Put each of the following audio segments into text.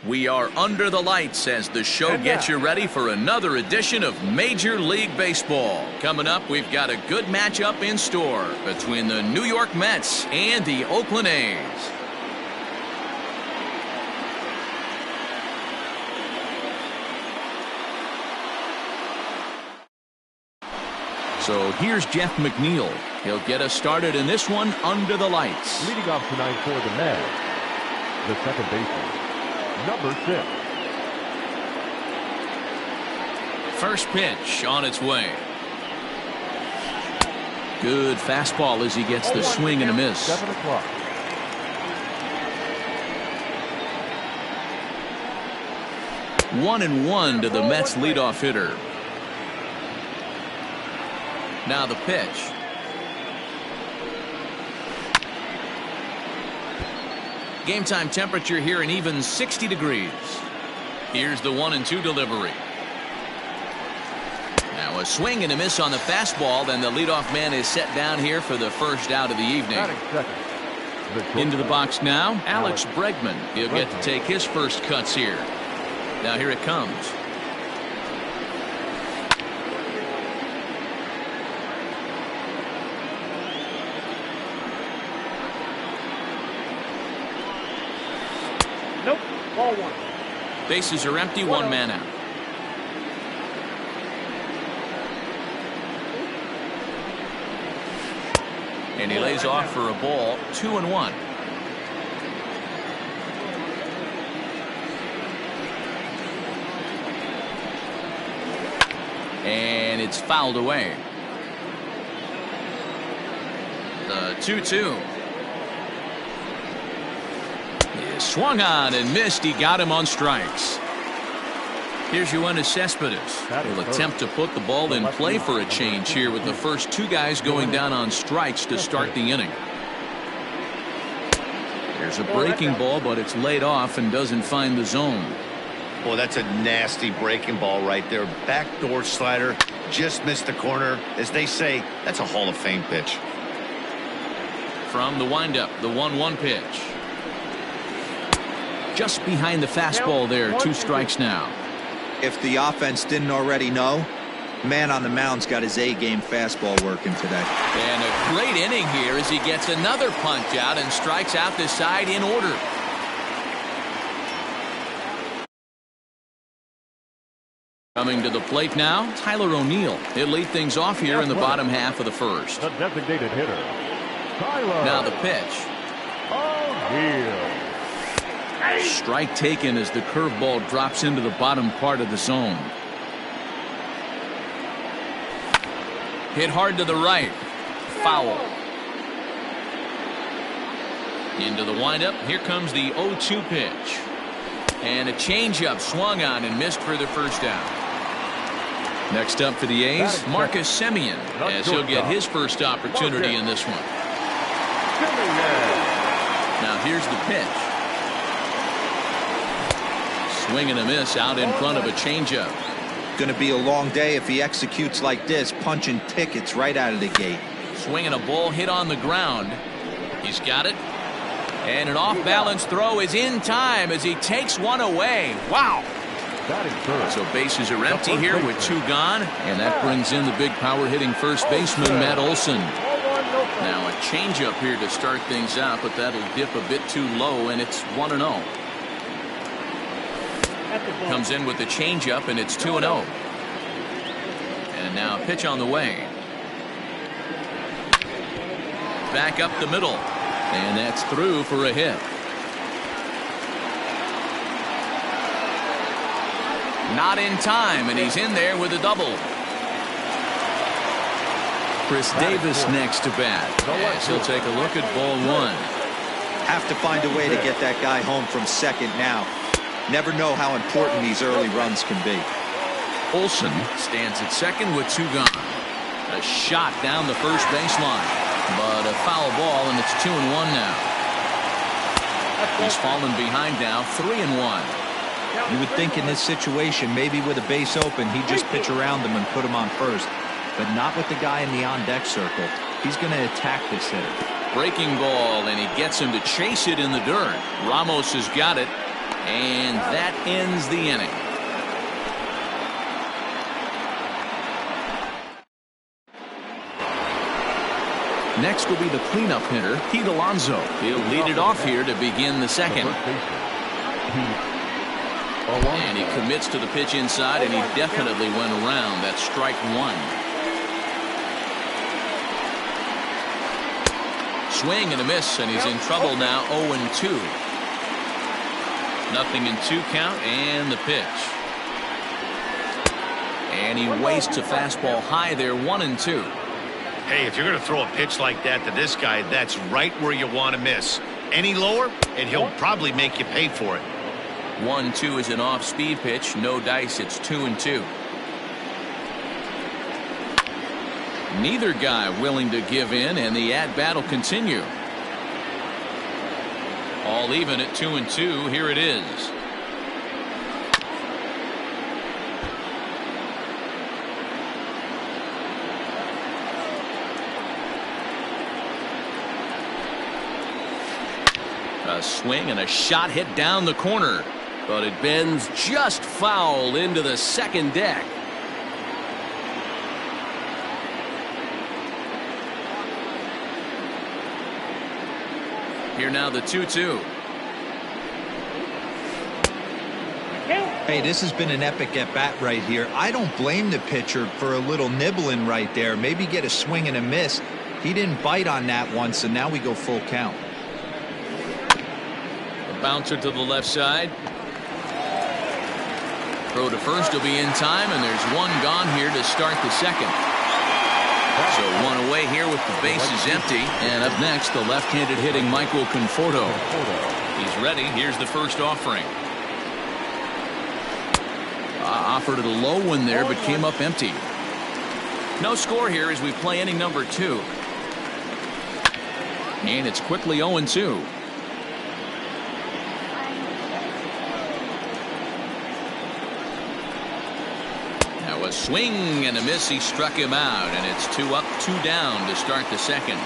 We are under the lights as the show gets you ready for another edition of Major League Baseball. Coming up, we've got a good matchup in store between the New York Mets and the Oakland A's. So here's Jeff McNeil. He'll get us started in this one under the lights. Leading off tonight for the Mets, the second baseman, number 6. First pitch on its way. Good fastball as he gets the swing and a miss. 7 o'clock. One and one to the Mets leadoff hitter. Now the pitch. Game time temperature here an even 60 degrees. Here's the 1-2 delivery. Now a swing and a miss on the fastball. Then the leadoff man is set down here for the first out of the evening. Into the box now, Alex Bregman. He'll get to take his first cuts here. Now here it comes. Nope. Ball one. Bases are empty, one man out. And he lays off for a ball, 2-1. And it's fouled away. The 2-2. He swung on and missed. He got him on strikes. Here's Yoenis Cespedes. He'll attempt to put the ball in play for a change here with the first two guys going down on strikes to start the inning. There's a breaking ball, but it's laid off and doesn't find the zone. Well, that's a nasty breaking ball right there. Backdoor slider, just missed the corner. As they say, that's a Hall of Fame pitch. From the windup, the 1-1 pitch. Just behind the fastball there, 2 strikes now. If the offense didn't already know, man on the mound's got his A-game fastball working today. And a great inning here as he gets another punch out and strikes out the side in order. Coming to the plate now, Tyler O'Neill. He'll lead things off here in the bottom half of the first. The designated hitter, Tyler. Now the pitch. O'Neill. Strike taken as the curveball drops into the bottom part of the zone. Hit hard to the right. Foul. Into the windup. Here comes the 0-2 pitch. And a changeup swung on and missed for the first out. Next up for the A's, Marcus Semien, as he'll get his first opportunity in this one. Now here's the pitch. Swing and a miss out in front of a changeup. Going to be a long day if he executes like this, punching tickets right out of the gate. Swinging a ball hit on the ground. He's got it. And an off-balance throw is in time as he takes one away. Wow. So bases are empty here with 2 gone. And that brings in the big power-hitting first baseman, Matt Olson. Now a changeup here to start things out, but that'll dip a bit too low, and it's 1-0. Comes in with the changeup, and it's 2-0. And now a pitch on the way. Back up the middle. And that's through for a hit. Not in time, and he's in there with a double. Chris Davis next to bat, as he'll take a look at ball 1. Have to find a way to get that guy home from second now. Never know how important these early runs can be. Olson stands at second with 2 gone. A shot down the first baseline, but a foul ball, and it's 2-1 now. He's fallen behind now, 3-1. You would think in this situation, maybe with a base open, he'd just pitch around him and put him on first. But not with the guy in the on-deck circle. He's going to attack this hitter. Breaking ball, and he gets him to chase it in the dirt. Ramos has got it. And that ends the inning. Next will be the cleanup hitter, Pete Alonso. He'll lead it off here to begin the second. And he commits to the pitch inside, and he definitely went around. That's strike one. Swing and a miss, and he's in trouble now. 0-2. Nothing in 2 count, and the pitch. And he wastes a fastball high there. 1-2. Hey, if you're going to throw a pitch like that to this guy, that's right where you want to miss. Any lower, and he'll probably make you pay for it. 1-2 is an off-speed pitch. No dice. It's 2-2. Neither guy willing to give in, and the at-bat will continue. All even at 2-2. Here it is. A swing and a shot hit down the corner, but it bends just foul into the second deck. Here now the 2-2. Hey, this has been an epic at bat right here. I don't blame the pitcher for a little nibbling right there. Maybe get a swing and a miss. He didn't bite on that one, so now we go full count. Bouncer to the left side. Throw to first will be in time, and there's one gone here to start the second. So one away here with the bases empty. And up next, the left-handed hitting Michael Conforto. He's ready. Here's the first offering. Offered it a low one there, but came up empty. No score here as we play inning number 2. And it's quickly 0-2. A swing and a miss. He struck him out, and it's 2 up, 2 down to start the second.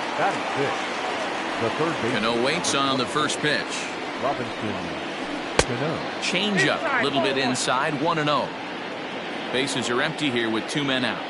The third base. Cano waits on the first pitch. Robinson Cano. Change up, a little bit inside. 1-0. Bases are empty here with 2 men out.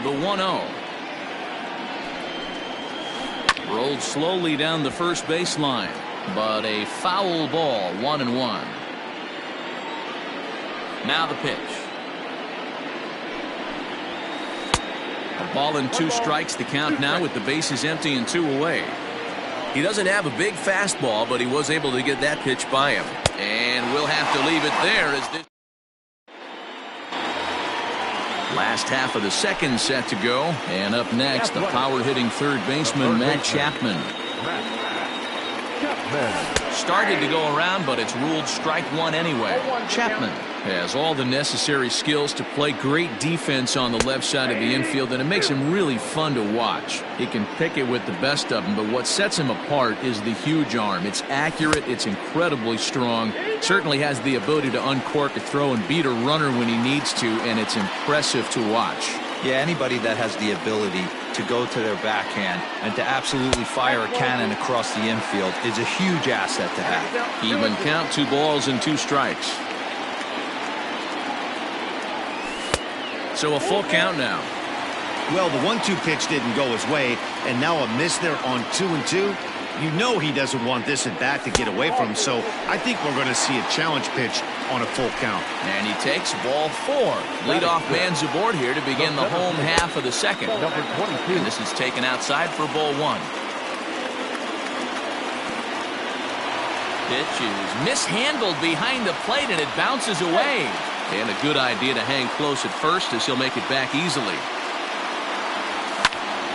The 1-0. Rolled slowly down the first baseline, but a foul ball. 1-1. Now the pitch. A ball and 2 strikes. The count now with the bases empty and 2 away. He doesn't have a big fastball, but he was able to get that pitch by him. And we'll have to leave it there as this last half of the second set to go. And up next, the power-hitting third baseman, Matt Chapman. Started to go around, but it's ruled strike one anyway. Chapman has all the necessary skills to play great defense on the left side of the infield, and it makes him really fun to watch. He can pick it with the best of them, but what sets him apart is the huge arm. It's accurate, it's incredibly strong, certainly has the ability to uncork a throw and beat a runner when he needs to, and it's impressive to watch. Yeah, anybody that has the ability to go to their backhand and to absolutely fire a cannon across the infield is a huge asset to have. Even count, 2 balls and 2 strikes. So a full count now. Well, the 1-2 pitch didn't go his way, and now a miss there on 2-2. You know he doesn't want this at bat to get away from him, so I think we're going to see a challenge pitch on a full count. And he takes ball 4. Leadoff man's aboard here to begin the home half of the second. And this is taken outside for ball 1. Pitch is mishandled behind the plate, and it bounces away. And a good idea to hang close at first as he'll make it back easily.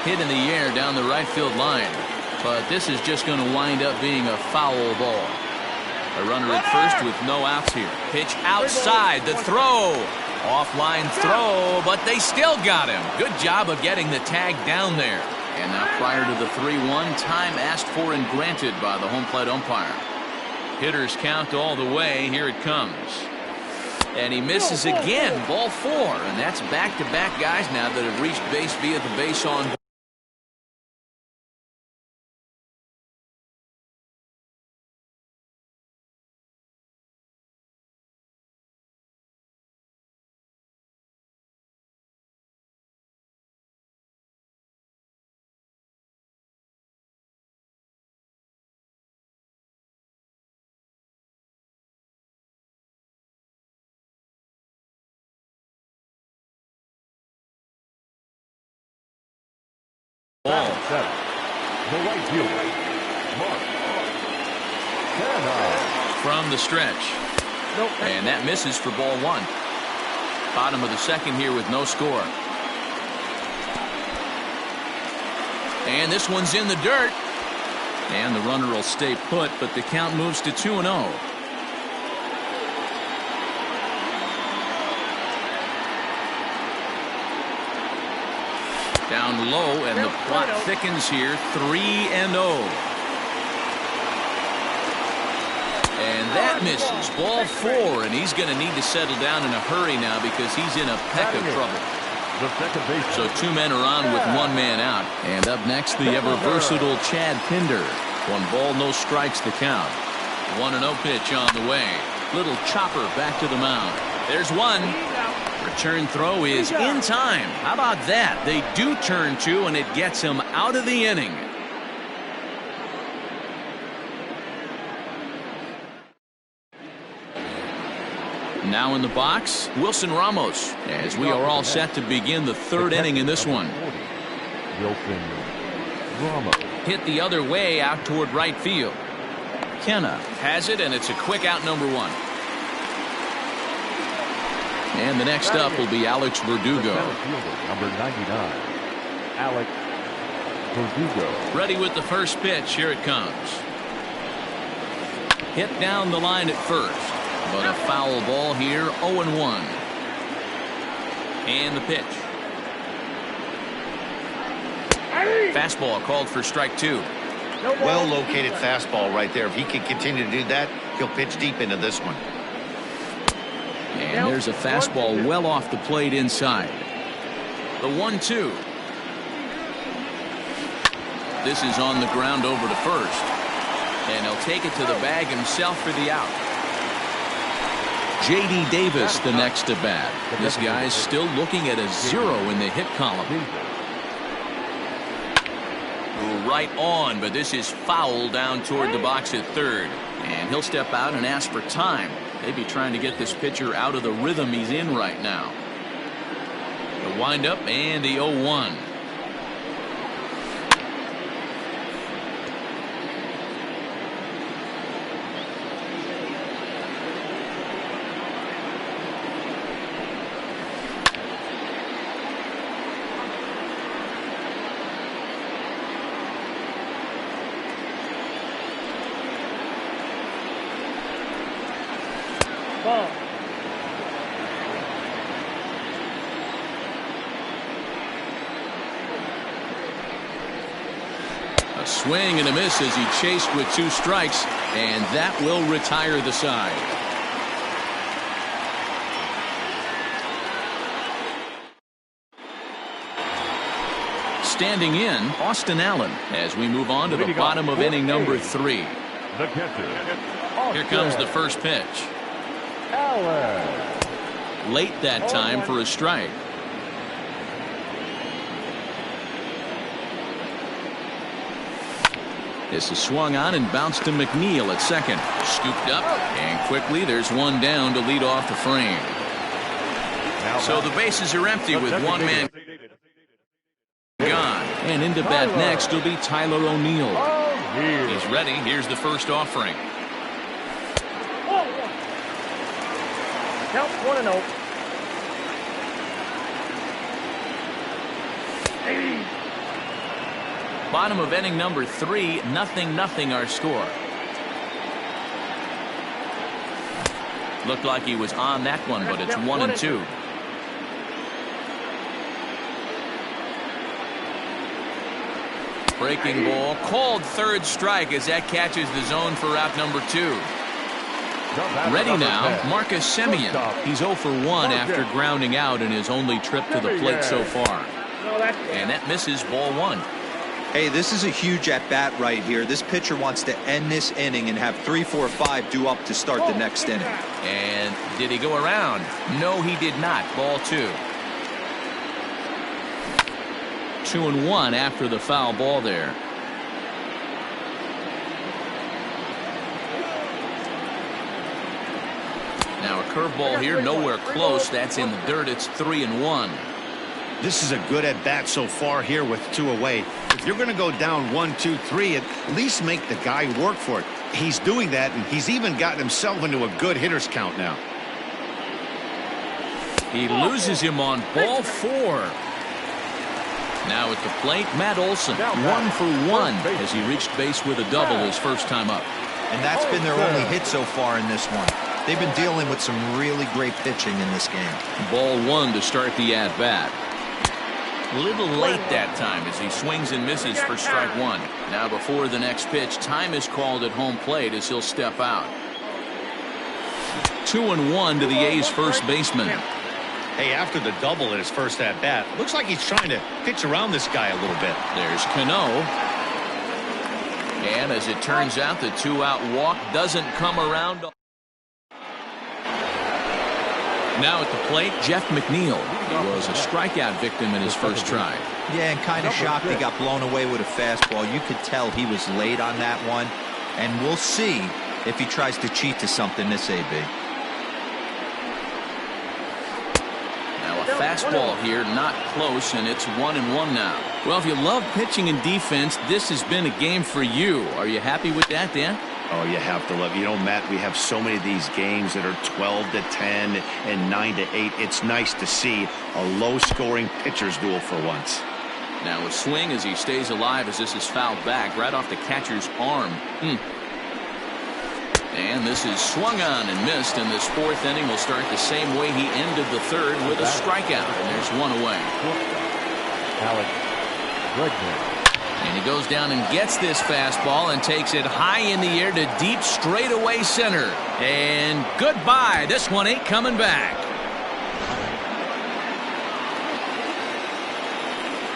Hit in the air down the right field line. But this is just going to wind up being a foul ball. A runner at first with no outs here. Pitch outside. The throw. Offline throw, but they still got him. Good job of getting the tag down there. And now prior to the 3-1, time asked for and granted by the home plate umpire. Hitters count all the way. Here it comes. And he misses again. Ball 4. And that's back-to-back guys now that have reached base via the base on. Ball 7. The right fielder, Mark Canha. From the stretch. And that misses for ball 1. Bottom of the second here with no score. And this one's in the dirt. And the runner will stay put, but the count moves to 2-0. Down low, and the plot thickens here. 3-0. And that misses. Ball 4, and he's going to need to settle down in a hurry now because he's in a peck of trouble. So 2 men are on with 1 man out. And up next, the ever-versatile Chad Pinder. 1 ball, no strikes the count. 1-0 pitch on the way. Little chopper back to the mound. There's 1. Return throw is in time. How about that? They do turn 2, and it gets him out of the inning. Now in the box, Wilson Ramos, as we are all set to begin the 3rd inning in this one. Wilson Ramos. Hit the other way out toward right field. Canha has it, and it's a quick out, number 1. And the next up will be Alex Verdugo. Number 99, Alex Verdugo. Ready with the first pitch. Here it comes. Hit down the line at first, but a foul ball here. 0-1. And the pitch. Fastball called for strike 2. Well located fastball right there. If he can continue to do that, he'll pitch deep into this one. And there's a fastball well off the plate inside. The 1-2. This is on the ground over to first. And he'll take it to the bag himself for the out. J.D. Davis the next to bat. This guy's still looking at a 0 in the hit column. Right on, but this is foul down toward the box at third. And he'll step out and ask for time. They'd be trying to get this pitcher out of the rhythm he's in right now. The windup and the 0-1. A swing and a miss as he chased with 2 strikes, and that will retire the side. Standing in, Austin Allen, as we move on to the bottom of inning number 3. The catcher. Here comes the first pitch. Allen. Late that time for a strike. This is swung on and bounced to McNeil at second. Scooped up, and quickly there's 1 down to lead off the frame. So the bases are empty with 1 man gone. And into bat next will be Tyler O'Neill. He's ready. Here's the first offering. Count 1-0. Bottom of inning number 3, 0-0 our score. Looked like he was on that one, but it's 1-2. Breaking ball, called third strike as that catches the zone for out number 2. Ready now, Marcus Semien. He's 0 for 1 after grounding out in his only trip to the plate so far. And that misses ball 1. Hey, this is a huge at-bat right here. This pitcher wants to end this inning and have 3, 4, 5 due up to start the next inning. And did he go around? No, he did not. Ball 2. 2-1 after the foul ball there. Now a curveball here, nowhere close. That's in the dirt. It's 3-1. This is a good at bat so far here with 2 away. If you're going to go down 1, 2, 3, at least make the guy work for it. He's doing that, and he's even gotten himself into a good hitter's count now. He loses him on ball 4. Now at the plate, Matt Olson, 1 for 1 as he reached base with a double his first time up. And that's been their only hit so far in this one. They've been dealing with some really great pitching in this game. Ball 1 to start the at-bat. A little late that time as he swings and misses for strike 1. Now before the next pitch, time is called at home plate as he'll step out. 2-1 to the A's first baseman. Hey, after the double in his first at-bat, looks like he's trying to pitch around this guy a little bit. There's Cano. And as it turns out, the 2-out walk doesn't come around. Now at the plate, Jeff McNeil. He was a strikeout victim in his first try. Yeah, and kind of shocked he got blown away with a fastball. You could tell he was late on that one. And we'll see if he tries to cheat to something this AB. Now a fastball here, not close, and it's 1-1 now. Well, if you love pitching and defense, this has been a game for you. Are you happy with that, Dan? Oh, you have to love. You know, Matt, we have so many of these games that are 12-10 and 9-8. It's nice to see a low-scoring pitcher's duel for once. Now a swing as he stays alive as this is fouled back right off the catcher's arm. And this is swung on and missed, and this 4th inning will start the same way he ended the 3rd with a strikeout, and there's 1 away. Alex Bregman. And he goes down and gets this fastball and takes it high in the air to deep straightaway center. And goodbye. This one ain't coming back.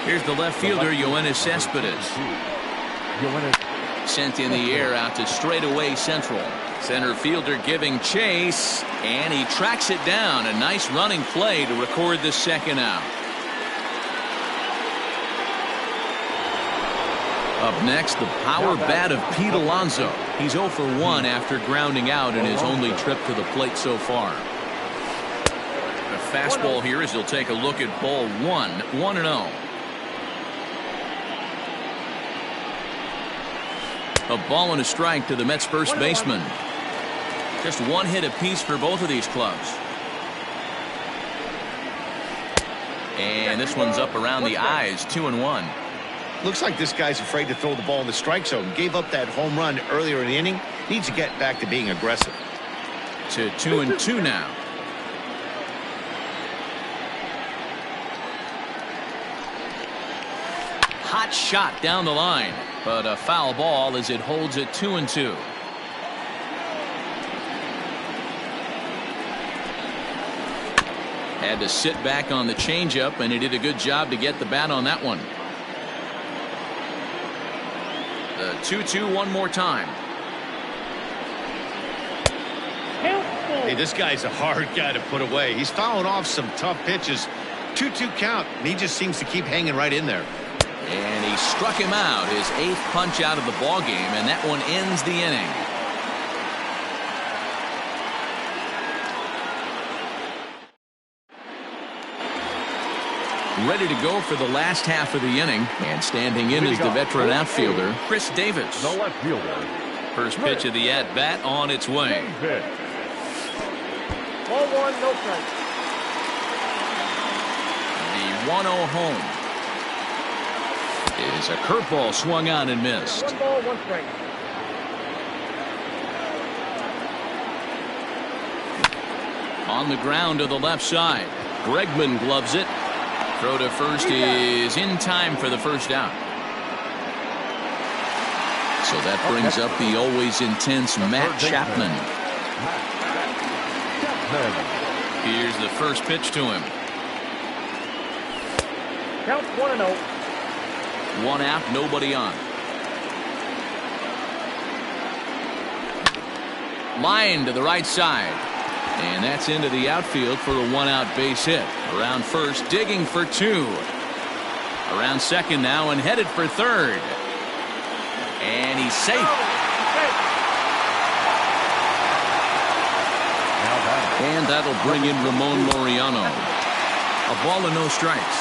Here's the left fielder, Yoenis Cespedes. Sent in the air out to straightaway central. Center fielder giving chase, and he tracks it down. A nice running play to record the 2nd out. Up next, the power bat of Pete Alonso. He's 0 for 1 after grounding out in his only trip to the plate so far. A fastball here as he'll take a look at ball 1, 1-0. A ball and a strike to the Mets first baseman. Just 1 hit apiece for both of these clubs. And this one's up around the eyes, 2-1. Looks like this guy's afraid to throw the ball in the strike zone. Gave up that home run earlier in the inning. Needs to get back to being aggressive. To 2-2 now. Hot shot down the line, but a foul ball as it holds it 2-2. Had to sit back on the changeup, and he did a good job to get the bat on that one. The 2-2 one more time. Hey, this guy's a hard guy to put away. He's fouling off some tough pitches. 2-2 count, and he just seems to keep hanging right in there. And he struck him out, his 8th punch out of the ball game, and that one ends the inning. Ready to go for the last half of the inning, and standing in is the veteran outfielder, Chris Davis. The left fielder. First pitch of the at-bat on its way. Ball 1, no strike. The 1-0 home is a curveball swung on and missed. 1 ball, 1 strike. On the ground to the left side. Bregman gloves it. Throw to first is in time for the first out. So that brings up the always intense Matt Chapman. Here's the first pitch to him. Count 1-0. 1 out, nobody on. Line to the right side. And that's into the outfield for a 1-out base hit. Around first, digging for 2. Around second now and headed for third. And he's safe. And that'll bring in Ramon Laureano. A ball and no strikes.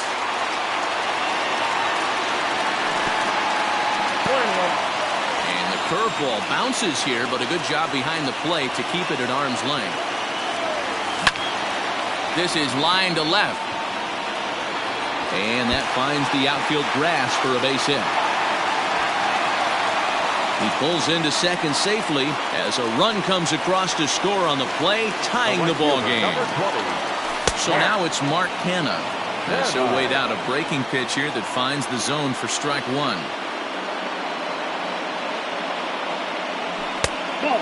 1-1. And the curveball bounces here, but a good job behind the plate to keep it at arm's length. This is line to left. And that finds the outfield grass for a base hit. He pulls into second safely as a run comes across to score on the play, tying the ball game. So now it's Mark Canha. That's so weighed out a breaking pitch here that finds the zone for strike 1.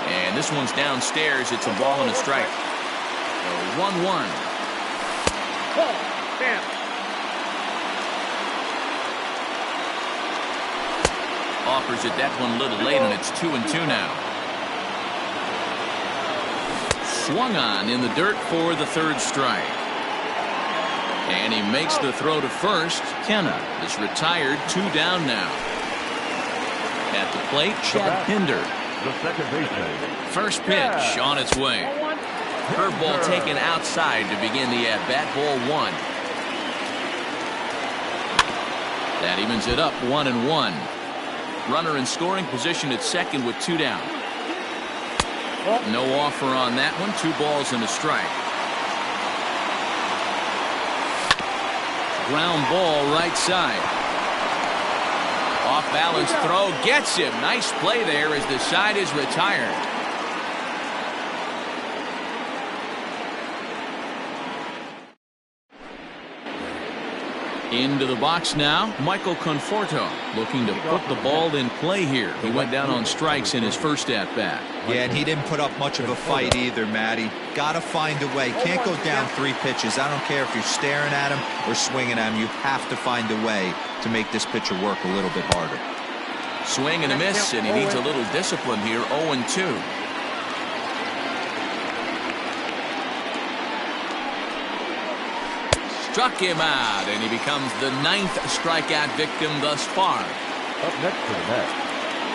And this one's downstairs. It's a ball and a strike. 1-1. Offers it that one a little late, and it's 2-2 now. Swung on in the dirt for the third strike. And he makes the throw to first. Canha is retired, 2 down now. At the plate, Chad Pinder. The second baseman. First pitch on its way. Curveball taken outside to begin the at-bat. Ball 1. That evens it up 1-1. Runner in scoring position at second with 2 down. No offer on that one. 2 balls and a strike. Ground ball right side. Off balance throw gets him. Nice play there as the side is retired. Into the box now, Michael Conforto looking to put the ball in play here. He went down on strikes in his first at-bat. Yeah, and he didn't put up much of a fight either, Matty. Got to find a way. Can't go down 3 pitches. I don't care if you're staring at him or swinging at him. You have to find a way to make this pitcher work a little bit harder. Swing and a miss, and he needs a little discipline here. 0-2. Struck him out, and he becomes the 9th strikeout victim thus far. Up next to the net.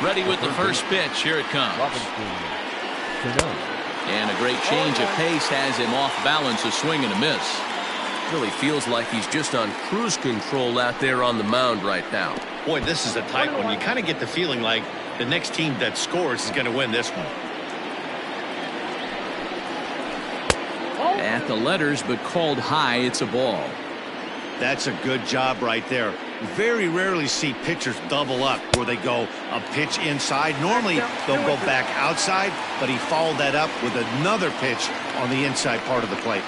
Ready with the first pitch. Here it comes. And a great change of pace has him off balance. A swing and a miss. Really feels like he's just on cruise control out there on the mound right now. Boy, this is a tight one. You kind of get the feeling like the next team that scores is going to win this one. At the letters, but called high. It's a ball. That's a good job right there. Very rarely see pitchers double up where they go a pitch inside. Normally they'll go back outside, but he followed that up with another pitch on the inside part of the plate.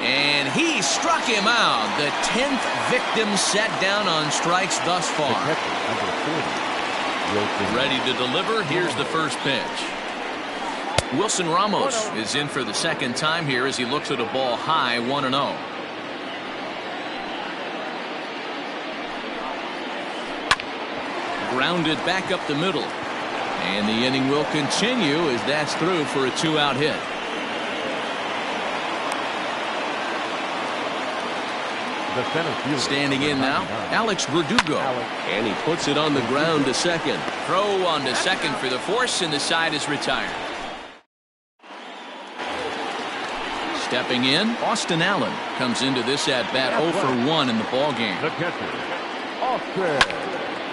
And he struck him out. The 10th victim set down on strikes thus far. Ready to deliver. Here's the first pitch. Wilson Ramos is in for the second time here as he looks at a ball high. 1-0. Grounded back up the middle. And the inning will continue as that's through for a 2-out hit. Standing in now, Alex Verdugo. And he puts it on the ground to second. Throw on to second for the force, and the side is retired. Stepping in, Austin Allen comes into this at-bat 0 for 1 in the ballgame. The catcher, Austin.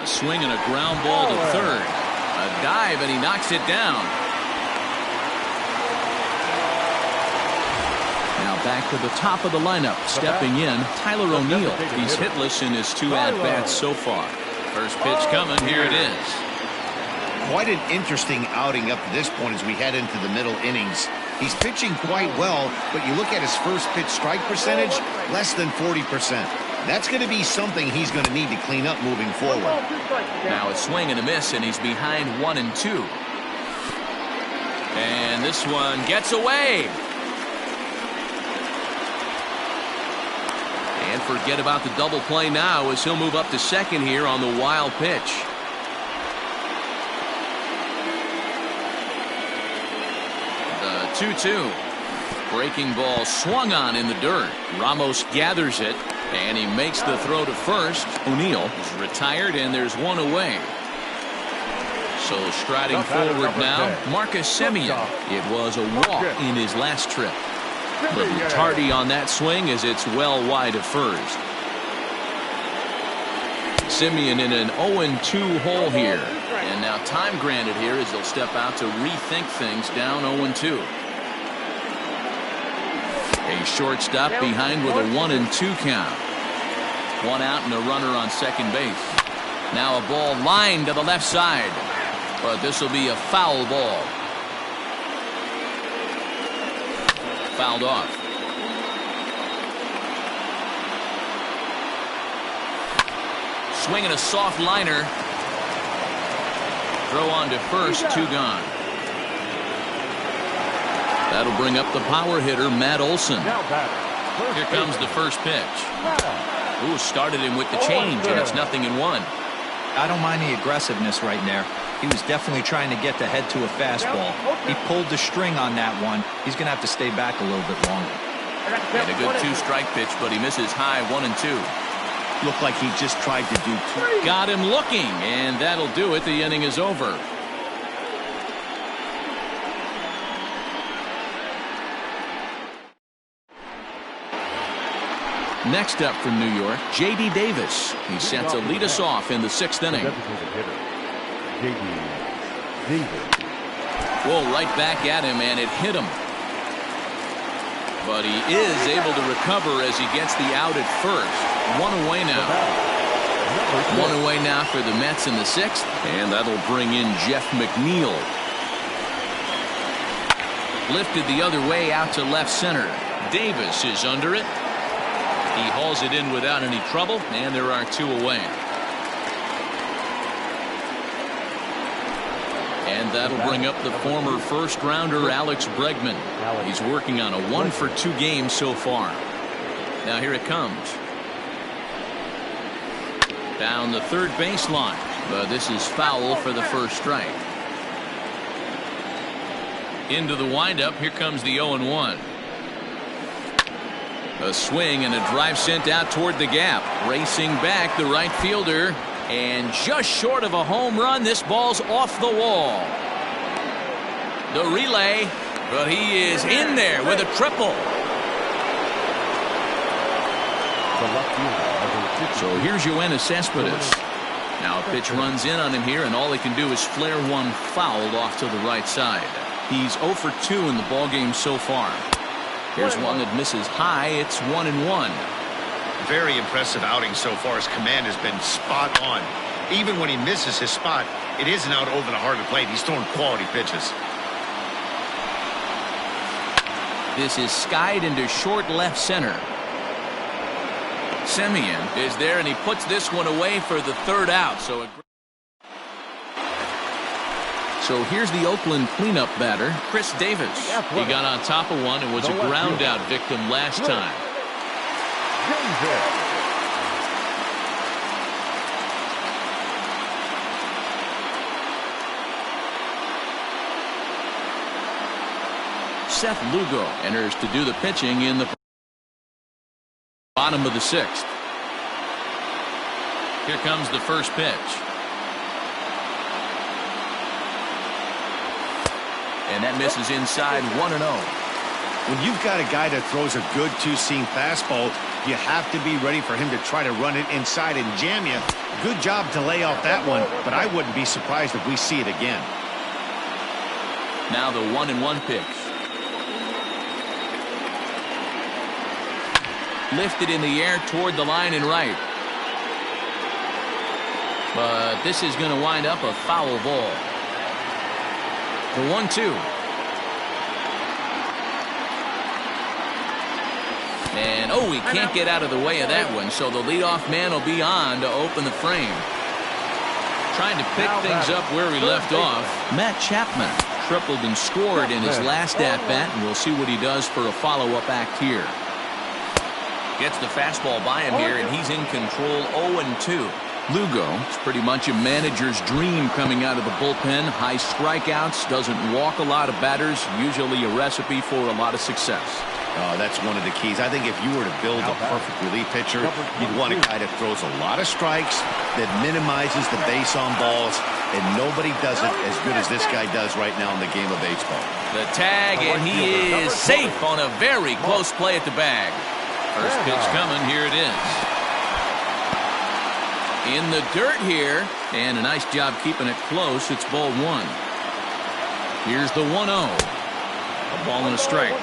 A swing and a ground ball to third. A dive, and he knocks it down. Now back to the top of the lineup. Stepping in, Tyler O'Neill. He's hitless in his 2 at-bats so far. First pitch coming. Here it is. Quite an interesting outing up to this point as we head into the middle innings. He's pitching quite well, but you look at his first pitch strike percentage, less than 40%. That's going to be something he's going to need to clean up moving forward. Now a swing and a miss, and he's behind 1-2. And this one gets away. And forget about the double play now as he'll move up to second here on the wild pitch. The 2-2. Breaking ball swung on in the dirt. Ramos gathers it, and he makes the throw to first. O'Neill is retired, and there's one away. So striding forward now, Marcus Semien. It was a walk in his last trip. Little tardy on that swing as it's well wide of first. Semien in an 0-2 hole here. And now time granted here as they'll step out to rethink things down 0-2. A shortstop behind with a 1-2 count. One out and a runner on second base. Now a ball lined to the left side. But this will be a foul ball. Fouled off. Swinging a soft liner. Throw on to first, 2 gone. That'll bring up the power hitter, Matt Olson. Here comes the first pitch. Ooh, started him with the change, and it's 0-1. I don't mind the aggressiveness right there. He was definitely trying to get the head to a fastball. He pulled the string on that one. He's going to have to stay back a little bit longer. And a good 2-strike pitch, but he misses high 1-2. Looked like he just tried to do two. Got him looking, and that'll do it. The inning is over. Next up from New York, J.D. Davis. He's set to lead us off in the 6th inning. Whoa, right back at him, and it hit him. But he is able to recover as he gets the out at first. One away now. One away now for the Mets in the 6th, and that'll bring in Jeff McNeil. Lifted the other way out to left center. Davis is under it. He hauls it in without any trouble, and there are 2 away. And that'll bring up the former first-rounder Alex Bregman. He's working on a 1-for-2 game so far. Now here it comes. Down the third baseline, but this is foul for the first strike. Into the windup, here comes the 0-1. A swing and a drive sent out toward the gap. Racing back the right fielder, and just short of a home run, this ball's off the wall. The relay, but he is in there with a triple. So here's Yoenis Cespedes. Now a pitch runs in on him here, and all he can do is flare one fouled off to the right side. He's 0 for 2 in the ballgame so far. Here's one that misses high. It's 1-1. Very impressive outing so far. His command has been spot on. Even when he misses his spot, it isn't out over the heart of the plate. He's throwing quality pitches. This is skied into short left center. Semien is there, and he puts this one away for the 3rd out. So here's the Oakland cleanup batter, Chris Davis. He got on top of one and was a ground out victim last time. Seth Lugo enters to do the pitching in the bottom of the 6th. Here comes the first pitch. And that misses inside 1-0. When you've got a guy that throws a good 2-seam fastball, you have to be ready for him to try to run it inside and jam you. Good job to lay off that one, but I wouldn't be surprised if we see it again. Now the 1-1 pitch. Lifted in the air toward the line and right. But this is going to wind up a foul ball. The 1-2. And, oh, he can't get out of the way of that one, so the leadoff man will be on to open the frame. Trying to pick things up where he left off. Matt Chapman tripled and scored in his last at-bat, and we'll see what he does for a follow-up act here. Gets the fastball by him here, and he's in control 0-2. Lugo, it's pretty much a manager's dream coming out of the bullpen. High strikeouts, doesn't walk a lot of batters, usually a recipe for a lot of success. That's one of the keys. I think if you were to build a perfect relief pitcher, you'd want a guy that throws a lot of strikes, that minimizes the base on balls, and nobody does it as good as this guy does right now in the game of baseball. The tag, and he is safe on a very close play at the bag. First pitch coming, here it is. In the dirt here, and a nice job keeping it close. It's ball one. Here's the 1-0. A ball and a strike.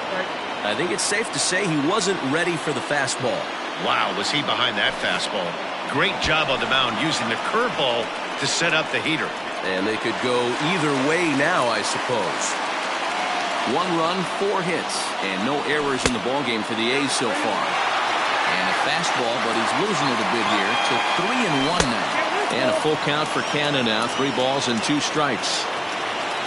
I think it's safe to say he wasn't ready for the fastball. Wow, was he behind that fastball. Great job on the mound using the curveball to set up the heater. And they could go either way now, I suppose. 1 run, 4 hits, and no errors in the ballgame for the A's so far. And a fastball, but he's losing it a bit here to 3-1 now. And a full count for Canha now. 3 balls and 2 strikes.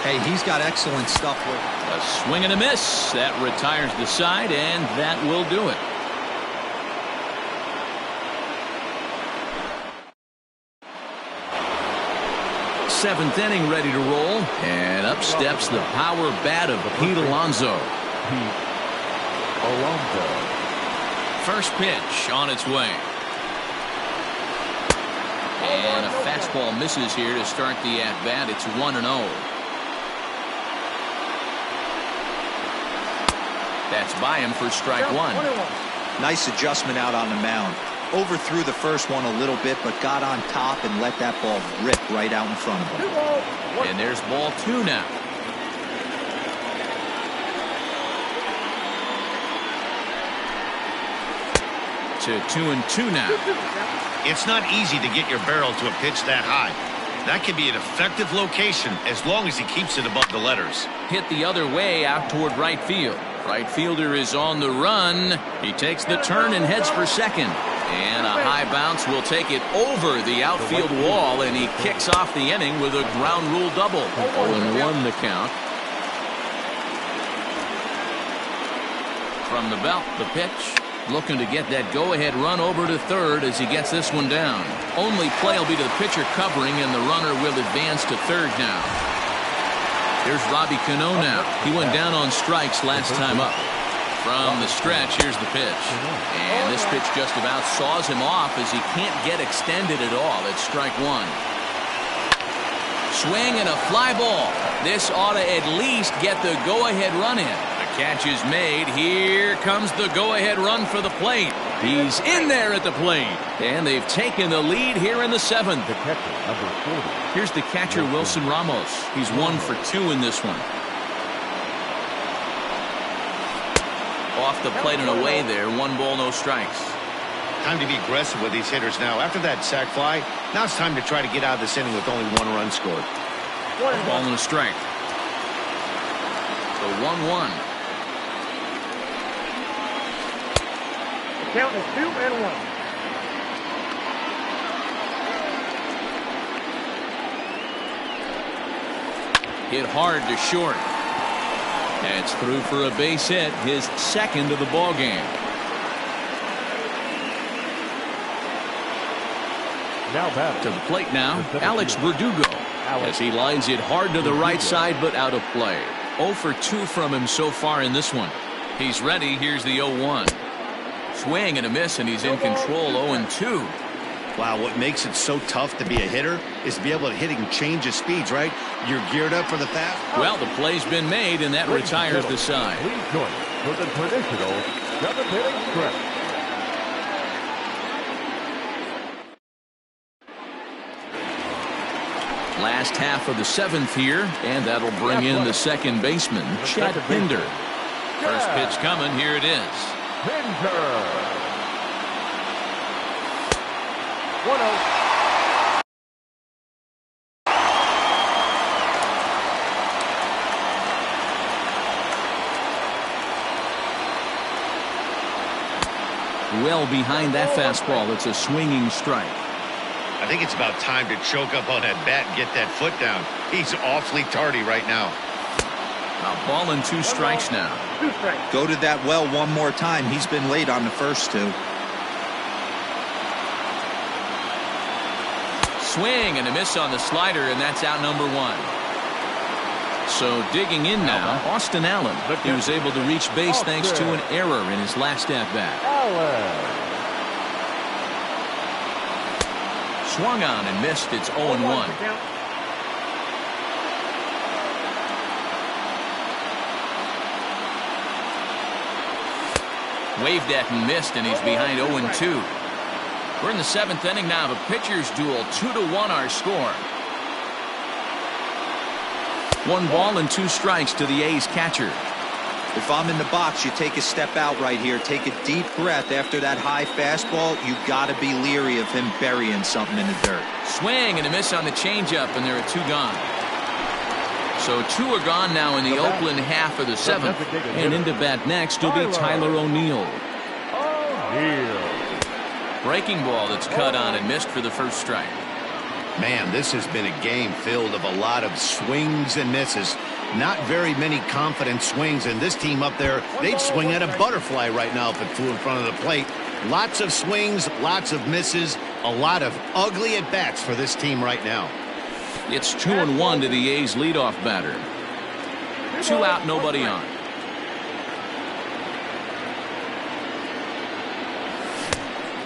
Hey, he's got excellent stuff with him. A swing and a miss. That retires the side, and that will do it. Seventh inning ready to roll, and up steps the power bat of Pete Alonso. First pitch on its way. And a fastball misses here to start the at-bat. It's 1-0. That's by him for strike 1. Nice adjustment out on the mound. Overthrew the first one a little bit, but got on top and let that ball rip right out in front of him. And there's ball 2 now. To 2-2 now. It's not easy to get your barrel to a pitch that high. That can be an effective location as long as he keeps it above the letters. Hit the other way out toward right field. Right fielder is on the run. He takes the turn and heads for second. And a high bounce will take it over the outfield wall, and he kicks off the inning with a ground rule double. 0-1 the count. From the belt, the pitch. Looking to get that go-ahead run over to third as he gets this one down. Only play will be to the pitcher covering, and the runner will advance to third now. Here's Robbie Cano now. He went down on strikes last time up. From the stretch, here's the pitch. And this pitch just about saws him off as he can't get extended at all. It's strike 1. Swing and a fly ball. This ought to at least get the go-ahead run in. The catch is made. Here comes the go-ahead run for the plate. He's in there at the plate. And they've taken the lead here in the 7th. The catcher, number 40. Here's the catcher, Wilson Ramos. He's 1 for 2 in this one. Off the plate and away there. 1 ball, no strikes. Time to be aggressive with these hitters now. After that sac fly, now it's time to try to get out of this inning with only 1 run scored. A ball and a strike. The 1-1. The count is 2-1. Hit hard to short. That's through for a base hit, his 2nd of the ball game. Now back to the plate now, Alex Verdugo, as he lines it hard to the right side, but out of play. 0 for 2 from him so far in this one. He's ready. Here's the 0-1. Swing and a miss, and he's in control. 0-2. Wow, what makes it so tough to be a hitter is to be able to hit and change his speeds, right? You're geared up for the fast. Well, the play's been made, and that retires the side. Please join us for the traditional 7th inning stretch. Last half of the 7th here, and that'll bring in the second baseman, Chet Pinder. First pitch coming. Here it is. Pinder. 1-0. well behind that fastball. It's a swinging strike. I think it's about time to choke up on that bat and get that foot down. He's awfully tardy right now. A ball and 2 strikes now. 2 strikes. Go to that well one more time. He's been late on the first 2. Swing and a miss on the slider, and that's out number 1. So digging in now, Austin Allen. He was able to reach base thanks to an error in his last at-bat. Swung on and missed. It's 0-1. Waved at and missed, and he's behind 0-2. We're in the 7th inning now of a pitcher's duel. 2-1 our score. 1 ball and 2 strikes to the A's catcher. If I'm in the box, you take a step out right here. Take a deep breath after that high fastball. You got to be leery of him burying something in the dirt. Swing and a miss on the changeup, and there are 2 gone. So 2 are gone now in the Oakland half of the 7th. And into bat next will be Tyler O'Neill. Breaking ball that's cut on and missed for the first strike. Man, this has been a game filled of a lot of swings and misses. Not very many confident swings, and this team up there, they'd swing at a butterfly right now if it flew in front of the plate. Lots of swings, lots of misses, a lot of ugly at-bats for this team right now. It's 2-1 to the A's leadoff batter. 2 out, nobody on.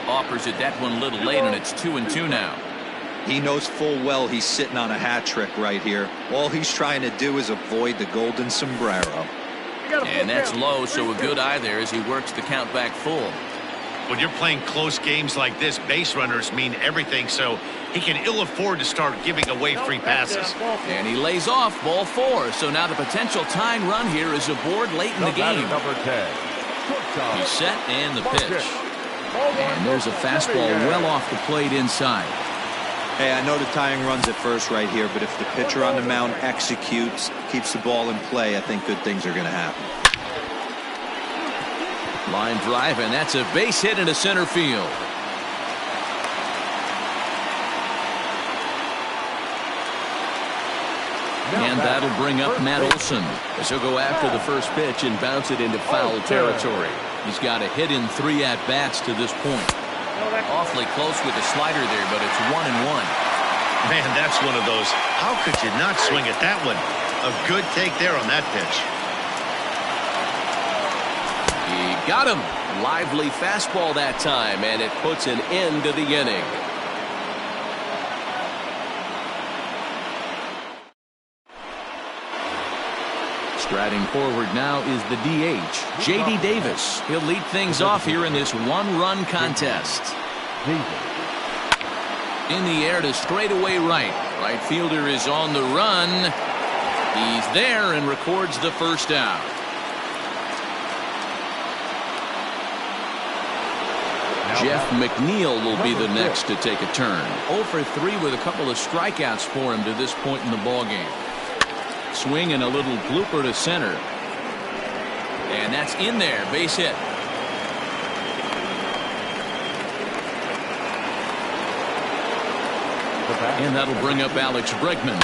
Offers it that one a little late, and it's 2-2 now. He knows full well he's sitting on a hat trick right here. All he's trying to do is avoid the golden sombrero. And that's low, so a good eye there as he works the count back full. When you're playing close games like this, base runners mean everything, so he can ill afford to start giving away free passes. And he lays off ball 4, so now the potential tying run here is aboard late in the game. He's set and the pitch. And there's a fastball well off the plate inside. Hey, I know the tying run's at first right here, but if the pitcher on the mound executes, keeps the ball in play, I think good things are going to happen. Line drive, and that's a base hit into center field. And that'll bring up Matt Olson as he'll go after the first pitch and bounce it into foul territory. He's got a hit in 3 at-bats to this point. Awfully close with the slider there, but it's 1-1. Man, that's one of those. How could you not swing at that one? A good take there on that pitch. He got him. Lively fastball that time, and it puts an end to the inning. Striding forward now is the DH, J.D. Davis. He'll lead things off here in this 1-run contest. In the air to straightaway right. Right fielder is on the run. He's there and records the first out. Jeff McNeil will be the next to take a turn. 0 for 3 with a couple of strikeouts for him to this point in the ballgame. Swing and a little blooper to center. And that's in there. Base hit. And that'll bring up Alex Bregman.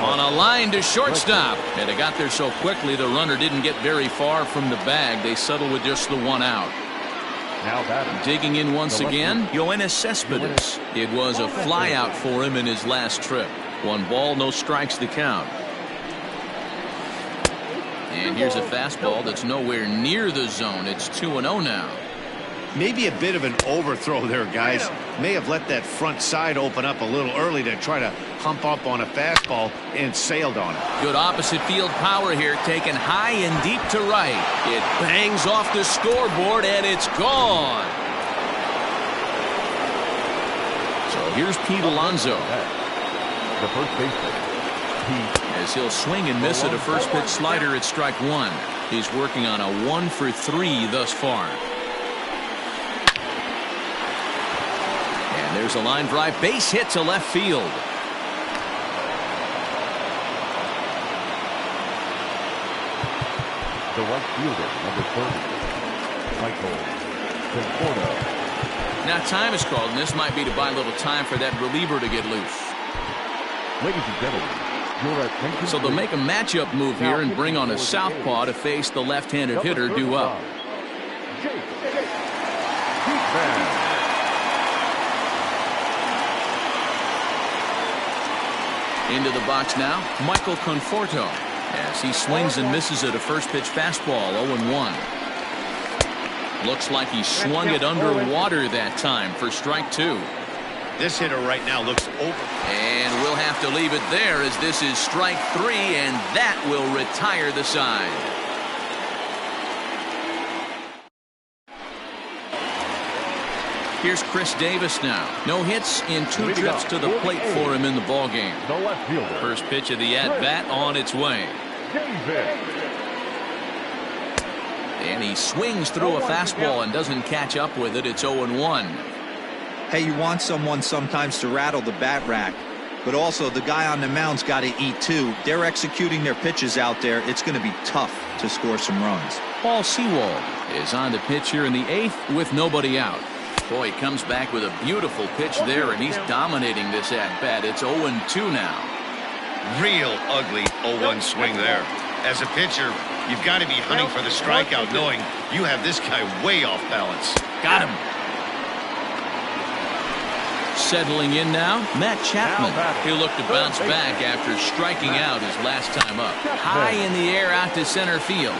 On a line to shortstop. And it got there so quickly the runner didn't get very far from the bag. They settle with just the 1 out. Digging in once again, Yoenis Cespedes. It was a fly out for him in his last trip. 1 ball, no strikes to count. And here's a fastball that's nowhere near the zone. It's 2-0 now. Maybe a bit of an overthrow there, guys. May have let that front side open up a little early to try to hump up on a fastball and sailed on it. Good opposite field power here, taken high and deep to right. It bangs off the scoreboard and it's gone. So here's Pete Alonso. The first baseman, Pete. As he'll swing and miss at a first pitch slider at strike 1. He's working on a 1 for 3 thus far. And there's a line drive base hit to left field. The right fielder, number 30, Michael Conforto. Now time is called, and this might be to buy a little time for that reliever to get loose. Ladies and gentlemen, your attention. So they'll make a matchup move here and bring on a southpaw to face the left-handed hitter due up. Jake Diekman. Into the box now, Michael Conforto, as he swings and misses at a first pitch fastball, 0-1. Looks like he swung it underwater that time for strike 2. This hitter right now looks over. And we'll have to leave it there, as this is strike 3, and that will retire the side. Here's Chris Davis now. No hits in 2 trips to the plate for him in the ballgame. The left fielder. First pitch of the at-bat on its way. Davis. And he swings through a fastball and doesn't catch up with it. It's 0-1. Hey, you want someone sometimes to rattle the bat rack, but also the guy on the mound's got to eat too. They're executing their pitches out there. It's going to be tough to score some runs. Paul Sewald is on the pitch here in the 8th with nobody out. Boy, he comes back with a beautiful pitch there, and he's dominating this at-bat. It's 0-2 now. Real ugly 0-1 swing there. As a pitcher, you've got to be hunting for the strikeout, knowing you have this guy way off balance. Got him. Settling in now, Matt Chapman. He'll look to bounce back after striking out his last time up. High in the air out to center field.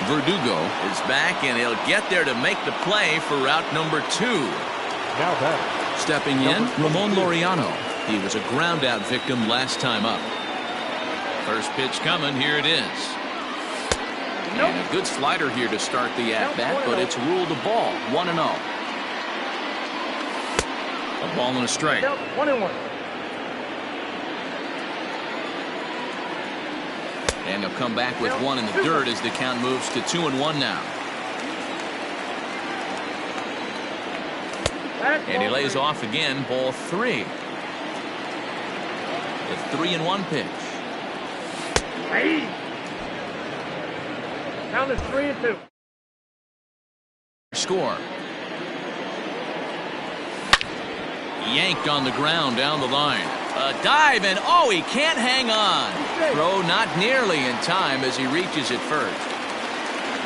Verdugo is back, and he'll get there to make the play for route number 2. Now batting. Stepping in, Ramon Laureano. He was a ground-out victim last time up. First pitch coming. Here it is. And a good slider here to start the at-bat, but it's ruled a ball. 1-0. A ball and a strike. 1-1. And he'll come back with one in the dirt as the count moves to 2-1 now. And he lays off again, ball 3. The 3-1 pitch. Hey. Count is 3-2. Score. Yanked on the ground down the line. A dive, and oh, he can't hang on. Throw not nearly in time as he reaches it first.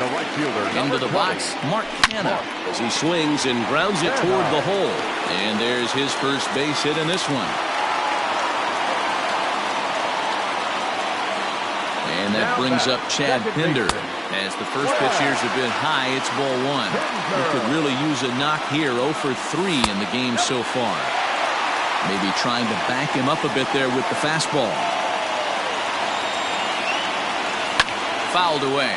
The right fielder. Into the box, Mark Canha, as he swings and grounds it toward the hole. And there's his first base hit in this one. And that brings up Chad Pinder. As the first pitch years have been high, it's ball 1. He could really use a knock here. 0 for 3 in the game so far. Maybe trying to back him up a bit there with the fastball. Fouled away.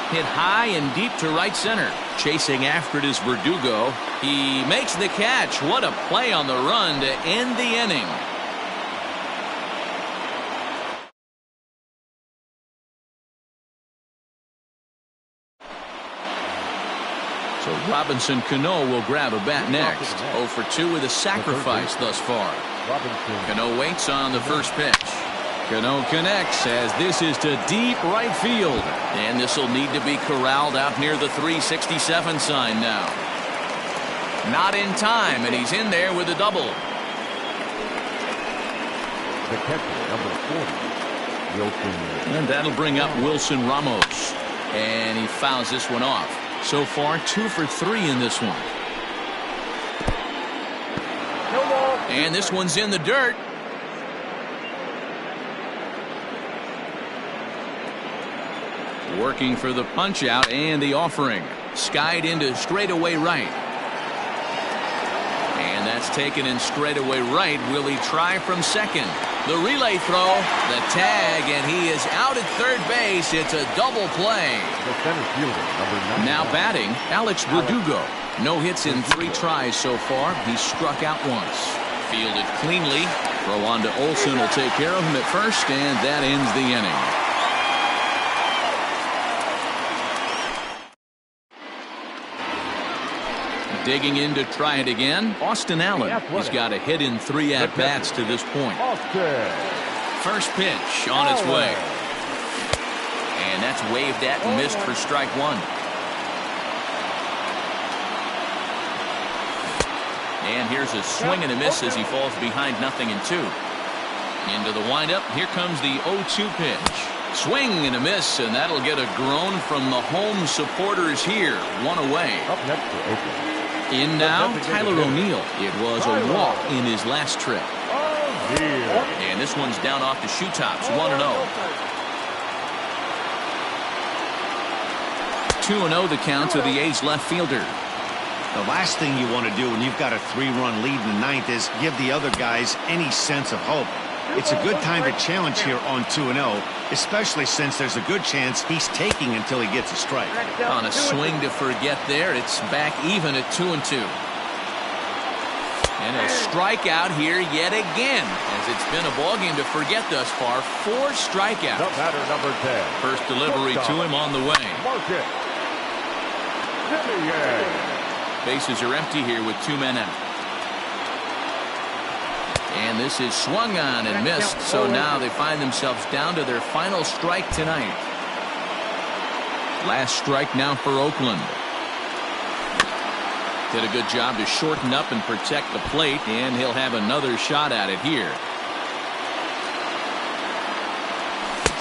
Hit high and deep to right center. Chasing after it is Verdugo. He makes the catch. What a play on the run to end the inning. So Robinson Cano will grab a bat next. 0 for 2 with a sacrifice thus far. Cano waits on the first pitch. Cano connects as this is to deep right field. And this will need to be corralled out near the 367 sign now. Not in time, and he's in there with a double. The catcher, number 40, Wilson. And that'll bring up Wilson Ramos. And he fouls this one off. So far, 2 for 3 in this one. And this one's in the dirt. Working for the punch out and the offering. Skied into straightaway right. And that's taken in straightaway right. Will he try from second? The relay throw, the tag, and he is out at third base. It's a double play. The center fielder, number 9. Now batting, Alex Verdugo. No hits in 3 tries so far. He struck out once. Fielded cleanly. Throw on to Olsen will take care of him at first, and that ends the inning. Digging in to try it again, Austin Allen. He's got a hit in 3 at-bats to this point. First pitch on its way. And that's waved at and missed for strike 1. And here's a swing and a miss as he falls behind 0-2. Into the windup. Here comes the 0-2 pitch. Swing and a miss, and that'll get a groan from the home supporters here. 1 away. Up next to Oakland. In now, Tyler O'Neill. It was a walk in his last trip. And this one's down off the shoe tops. 1-0. 2-0 the count to the A's left fielder. The last thing you want to do when you've got a 3-run lead in the 9th is give the other guys any sense of hope. It's a good time to challenge here on 2-0, especially since there's a good chance he's taking until he gets a strike. On a swing to forget there, it's back even at 2-2. And a strikeout here yet again, as it's been a ballgame to forget thus far. 4 strikeouts. The batter, number 10. First delivery to him on the way. Mark it. Simeon. Bases are empty here with 2 men out. And this is swung on and missed, so now they find themselves down to their final strike tonight. Last strike now for Oakland. Did a good job to shorten up and protect the plate, and he'll have another shot at it here.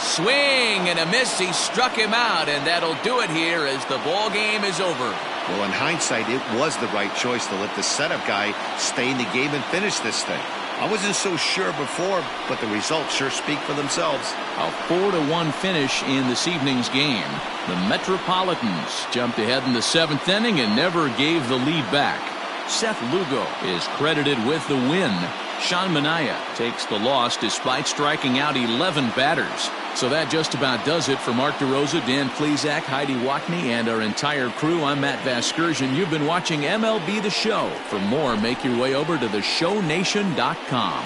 Swing and a miss. He struck him out, and that'll do it here as the ball game is over. Well, in hindsight, it was the right choice to let the setup guy stay in the game and finish this thing. I wasn't so sure before, but the results sure speak for themselves. A 4-1 finish in this evening's game. The Metropolitans jumped ahead in the 7th inning and never gave the lead back. Seth Lugo is credited with the win. Sean Manaea takes the loss despite striking out 11 batters. So that just about does it for Mark DeRosa, Dan Plesac, Heidi Watney, and our entire crew. I'm Matt Vasgersian. You've been watching MLB The Show. For more, make your way over to theshownation.com.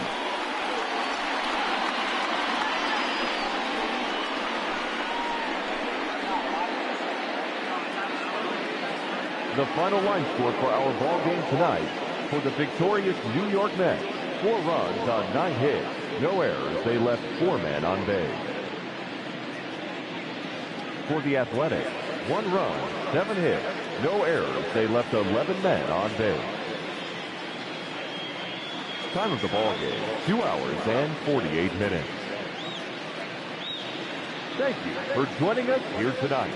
The final line score for our ball game tonight: for the victorious New York Mets, 4 runs on 9 hits, no errors. They left 4 men on base. For the Athletics, 1 run, 7 hits, no errors. They left 11 men on base. Time of the ball game: 2 hours and 48 minutes. Thank you for joining us here tonight.